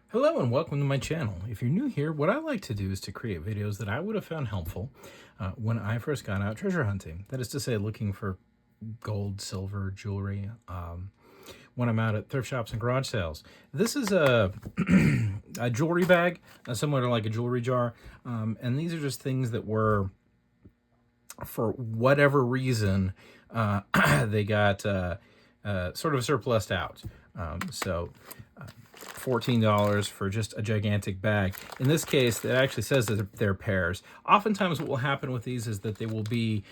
Hello and welcome to my channel. If you're new here, what I like to do is to create videos that I would have found helpful when I first got out treasure hunting. That is to say, looking for gold, silver, jewelry, when I'm out at thrift shops and garage sales. This is a, a jewelry bag, similar to like a jewelry jar. And these are just things that were, for whatever reason, they got sort of surplused out. $14 for just a gigantic bag. In this case, it actually says that they're pairs. Oftentimes what will happen with these is that they will be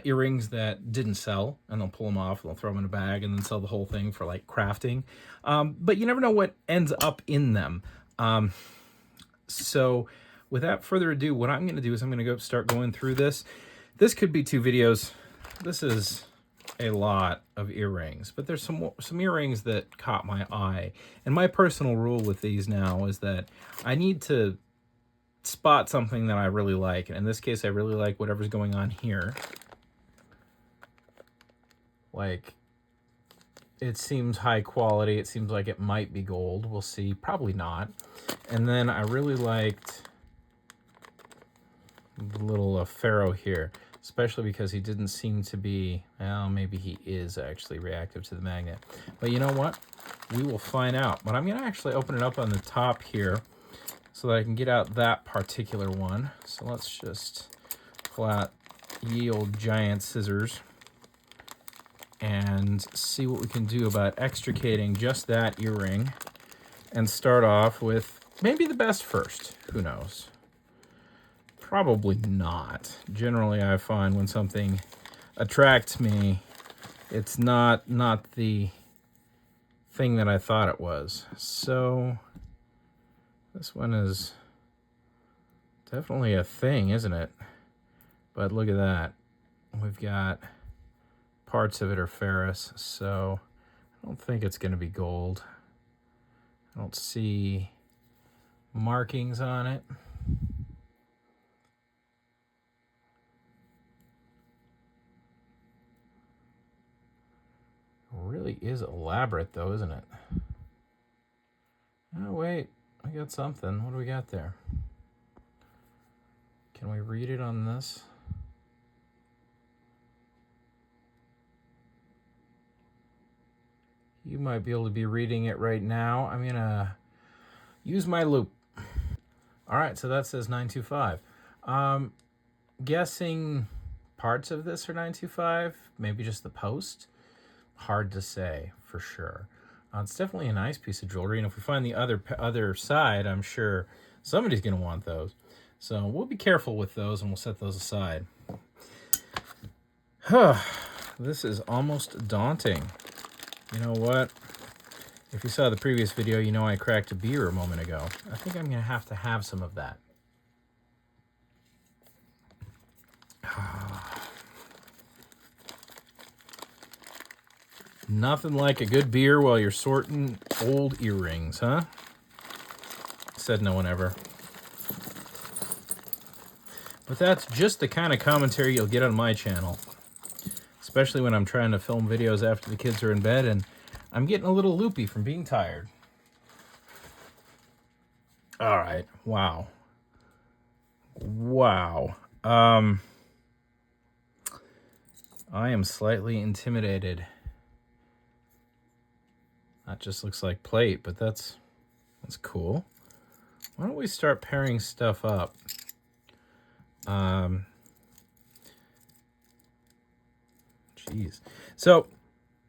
earrings that didn't sell, and they'll pull them off, and they'll throw them in a bag, and then sell the whole thing for like crafting. But you never know what ends up in them. So without further ado, what I'm going to do is I'm going to start going through this. This could be 2 videos. This is a lot of earrings, but there's some earrings that caught my eye. And my personal rule with these now is that I need to spot something that I really like. And in this case, I really like whatever's going on here. Like, it seems high quality. It seems like it might be gold. We'll see. Probably not. And then I really liked the little pharaoh here, especially because he didn't seem to be, well, maybe he is actually reactive to the magnet. But you know what? We will find out. But I'm going to actually open it up on the top here so that I can get out that particular one. So let's just pull out ye old giant scissors and see what we can do about extricating just that earring and start off with maybe the best first. Who knows? Probably not. Generally, I find when something attracts me, it's not the thing that I thought it was. So this one is definitely a thing, isn't it? But look at that. We've got parts of it are ferrous, so I don't think it's going to be gold. I don't see markings on it. Really is elaborate though, isn't it? Oh wait, I got something. What do we got there? Can we read it on this? You might be able to be reading it right now. I'm gonna use my loop. All right, so that says 925. Guessing parts of this are 925, maybe just the post. Hard to say for sure. It's definitely a nice piece of jewelry, and if we find the other side, I'm sure somebody's going to want those. So we'll be careful with those, and we'll set those aside. This is almost daunting. You know what? If you saw the previous video, you know I cracked a beer a moment ago. I think I'm going to have some of that. Nothing like a good beer while you're sorting old earrings, huh? Said no one ever. But that's just the kind of commentary you'll get on my channel. Especially when I'm trying to film videos after the kids are in bed and I'm getting a little loopy from being tired. All right. Wow. Wow. I am slightly intimidated. That just looks like plate, but that's cool. Why don't we start pairing stuff up? Geez. So,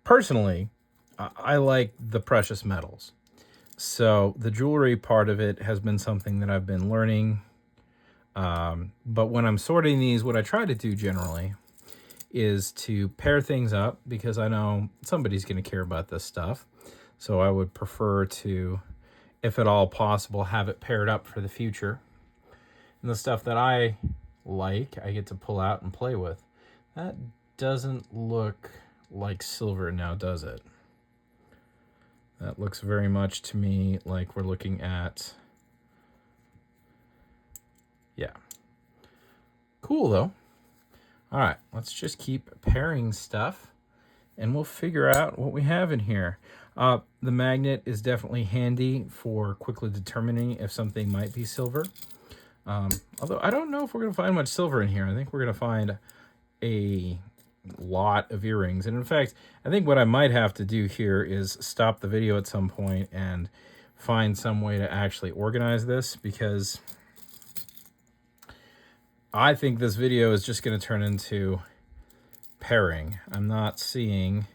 personally, I like the precious metals. So, the jewelry part of it has been something that I've been learning. But when I'm sorting these, what I try to do generally is to pair things up, because I know somebody's going to care about this stuff. So I would prefer to, if at all possible, have it paired up for the future. And the stuff that I like, I get to pull out and play with. That doesn't look like silver now, does it? That looks very much to me like we're looking at, yeah. Cool though. All right, let's just keep pairing stuff and we'll figure out what we have in here. The magnet is definitely handy for quickly determining if something might be silver. Although I don't know if we're going to find much silver in here. I think we're going to find a lot of earrings. And in fact, I think what I might have to do here is stop the video at some point and find some way to actually organize this, because I think this video is just going to turn into pairing. I'm not seeing,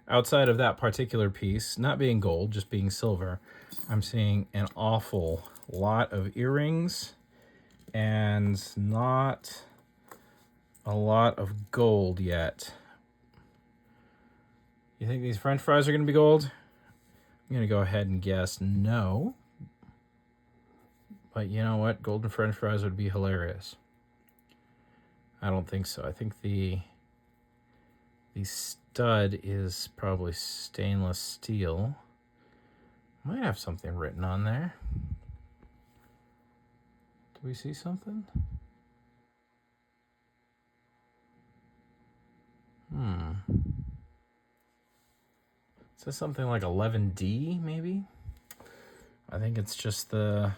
outside of that particular piece, not being gold, just being silver, I'm seeing an awful lot of earrings and not a lot of gold yet. You think these French fries are going to be gold? I'm going to go ahead and guess no. But you know what? Golden French fries would be hilarious. I don't think so. I think the stud is probably stainless steel. Might have something written on there. Do we see something? Is this something like 11D maybe? I think it's just the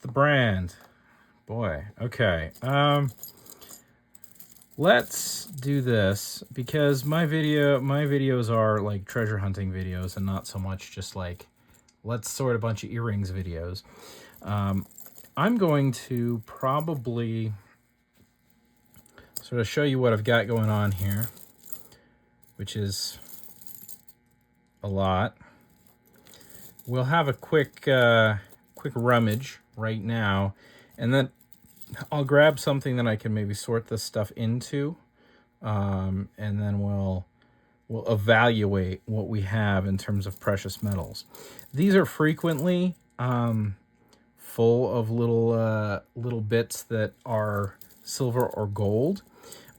brand. Boy, okay. Let's do this, because my videos are like treasure hunting videos and not so much just like let's sort a bunch of earrings videos. I'm going to probably sort of show you what I've got going on here, which is a lot. We'll have a quick rummage right now, and then I'll grab something that I can maybe sort this stuff into, and then we'll evaluate what we have in terms of precious metals. These are frequently full of little bits that are silver or gold,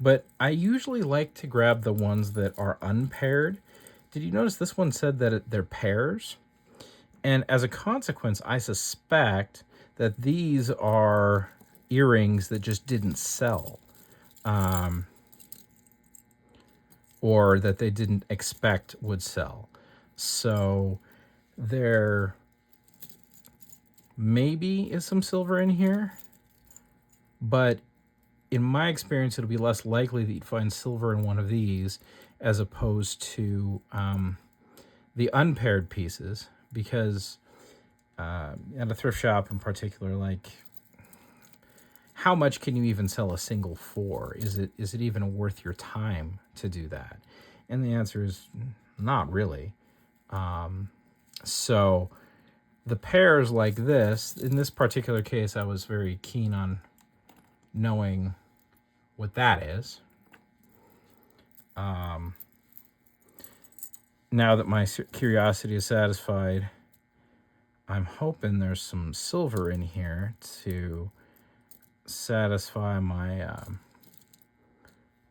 but I usually like to grab the ones that are unpaired. Did you notice this one said that they're pairs? And as a consequence, I suspect that these are earrings that just didn't sell, or that they didn't expect would sell. So there maybe is some silver in here, but in my experience, it'll be less likely that you'd find silver in one of these as opposed to the unpaired pieces, because at a thrift shop in particular, like, how much can you even sell a single for? Is it even worth your time to do that? And the answer is not really. So the pairs like this, in this particular case, I was very keen on knowing what that is. Now that my curiosity is satisfied, I'm hoping there's some silver in here to satisfy my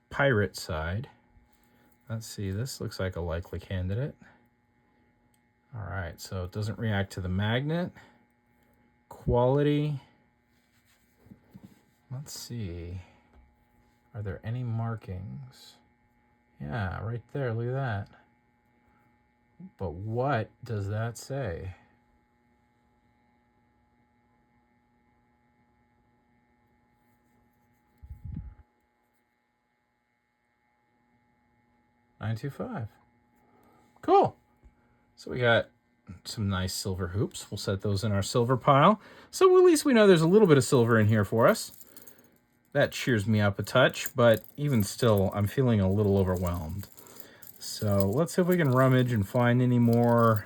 pirate side. Let's see, this looks like a likely candidate. All right, so it doesn't react to the magnet. Quality. Let's see. Are there any markings? Yeah, right there, look at that. But what does that say? $925. Cool. So we got some nice silver hoops. We'll set those in our silver pile. So at least we know there's a little bit of silver in here for us. That cheers me up a touch, but even still, I'm feeling a little overwhelmed. So let's see if we can rummage and find any more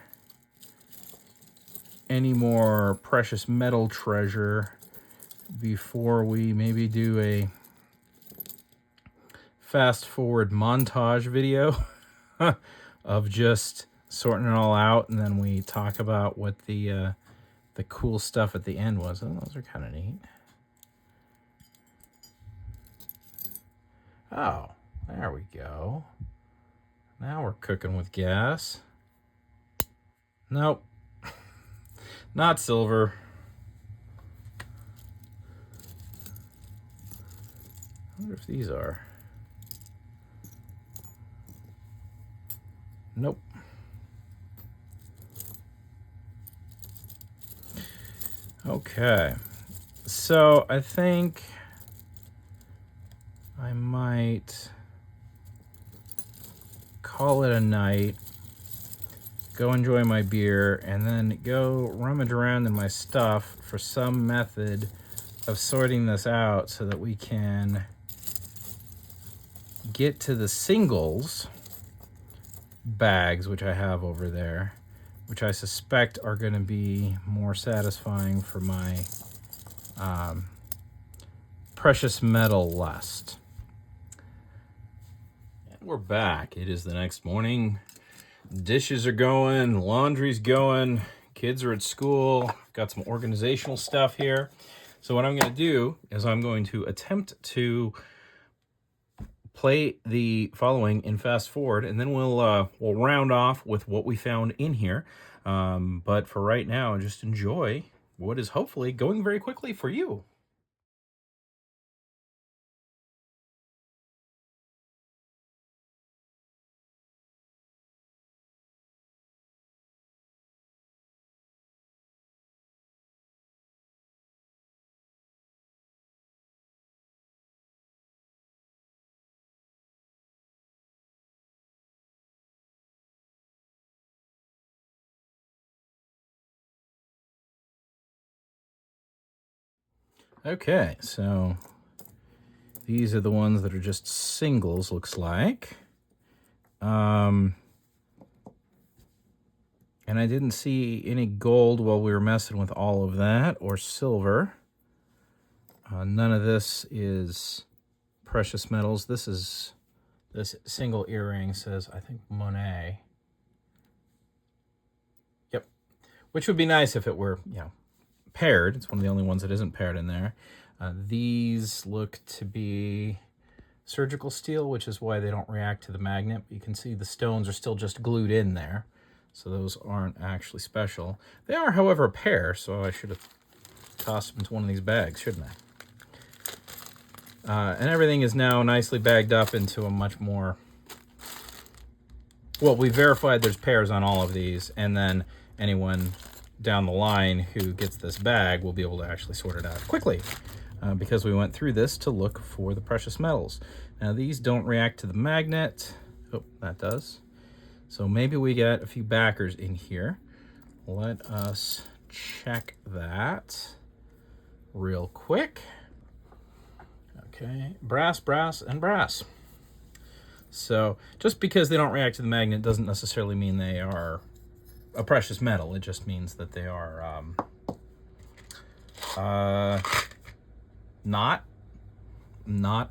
precious metal treasure before we maybe do a fast forward montage video of just sorting it all out, and then we talk about what the cool stuff at the end was. Oh, those are kind of neat. Oh, there we go. Now we're cooking with gas. Nope. Not silver. I wonder if these are. Nope. Okay. So I think I might call it a night, go enjoy my beer, and then go rummage around in my stuff for some method of sorting this out so that we can get to the singles bags, which I have over there, which I suspect are going to be more satisfying for my precious metal lust. And we're back. It is the next morning. Dishes are going, laundry's going, kids are at school, got some organizational stuff here. So what I'm going to do is I'm going to attempt to play the following in fast forward, and then we'll round off with what we found in here. But for right now, just enjoy what is hopefully going very quickly for you. Okay, so these are the ones that are just singles, looks like. And I didn't see any gold while we were messing with all of that, or silver. None of this is precious metals. This single earring says, I think, Monet. Yep. Which would be nice if it were, paired. It's one of the only ones that isn't paired in there. These look to be surgical steel, which is why they don't react to the magnet. You can see the stones are still just glued in there, so those aren't actually special. They are, however, a pair, so I should have tossed them into one of these bags, shouldn't I? And everything is now nicely bagged up into a much more... Well, we verified there's pairs on all of these, and then anyone down the line who gets this bag will be able to actually sort it out quickly, because we went through this to look for the precious metals. Now, these don't react to the magnet. Oh, that does. So maybe we get a few backers in here. Let us check that real quick. Okay, brass, brass, and brass. So just because they don't react to the magnet doesn't necessarily mean they are a precious metal. It just means that they are not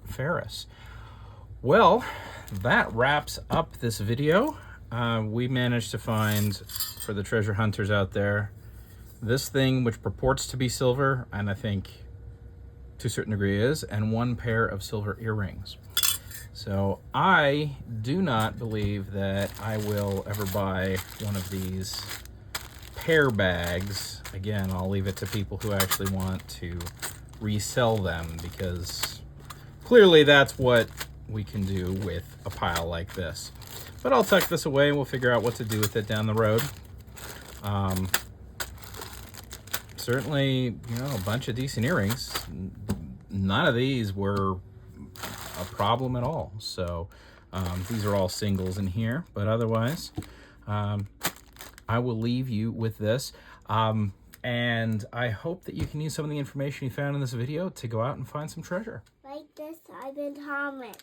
ferrous. Well, that wraps up this video. We managed to find, for the treasure hunters out there, this thing which purports to be silver, and I think to a certain degree is, and one pair of silver earrings. So I do not believe that I will ever buy one of these pair bags. Again, I'll leave it to people who actually want to resell them, because clearly that's what we can do with a pile like this. But I'll tuck this away and we'll figure out what to do with it down the road. Certainly, a bunch of decent earrings. None of these were a problem at all. So these are all singles in here, but otherwise, I will leave you with this. And I hope that you can use some of the information you found in this video to go out and find some treasure. Like this, I've been Thomas.